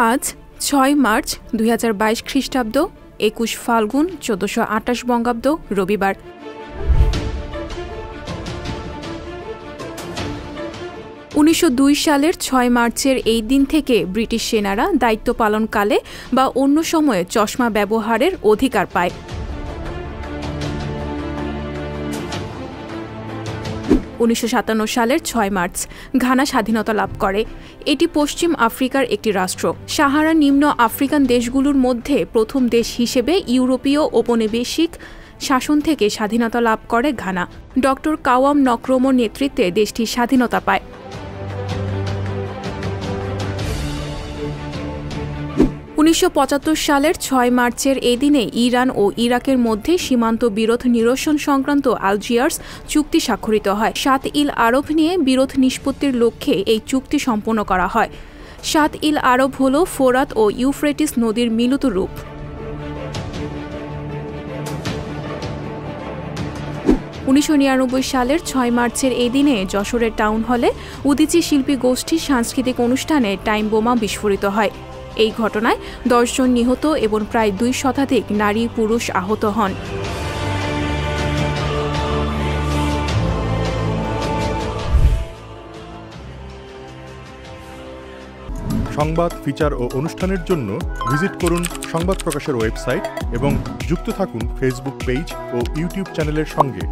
আজ ৬ মার্চ ২০২২ খ্রিস্টাব্দ ২১ ফাল্গুন ১৪২৮ বঙ্গাব্দ রবিবার। সালের ৬ মার্চের এই দিন থেকে ব্রিটিশ সেনারা দায়িত্ব পালনকালে বা অন্য সময়ে চশমা ব্যবহারের অধিকার পায়। ১৯৫৭ সালের ৬ মার্চ ঘানা স্বাধীনতা লাভ করে। এটি পশ্চিম আফ্রিকার একটি রাষ্ট্র। সাহারা নিম্ন আফ্রিকান দেশগুলোর মধ্যে প্রথম দেশ হিসেবে ইউরোপীয় ঔপনিবেশিক শাসন থেকে স্বাধীনতা লাভ করে ঘানা। ড. কাওয়াম নক্রুমার নেতৃত্বে দেশটি স্বাধীনতা পায়। ১৯৭৫ সালের ৬ মার্চের এই দিনে ইরান ও ইরাকের মধ্যে সীমান্ত বিরোধ নিরসন সংক্রান্ত আলজিয়ার্স চুক্তি স্বাক্ষরিত হয়। সাত-ইল আরব নিয়ে বিরোধ নিষ্পত্তির লক্ষ্যে এই চুক্তি সম্পন্ন করা হয়। সাত-ইল আরব হল ফোরাত ও ইউফ্রেটিস নদীর মিলিত রূপ। ১৯৯৯ সালের ৬ মার্চের এই দিনে যশোরের টাউন হলে উদীচী শিল্পী গোষ্ঠীর সাংস্কৃতিক অনুষ্ঠানে টাইম বোমা বিস্ফোরিত হয়। এই ঘটনায় ১০ জন নিহত এবং প্রায় ২ শতাধিক নারী পুরুষ আহত হন। সংবাদ, ফিচার ও অনুষ্ঠানের জন্য ভিজিট করুন সংবাদ প্রকাশের ওয়েবসাইট এবং যুক্ত থাকুন ফেসবুক পেজ ও ইউটিউব চ্যানেলের সঙ্গে।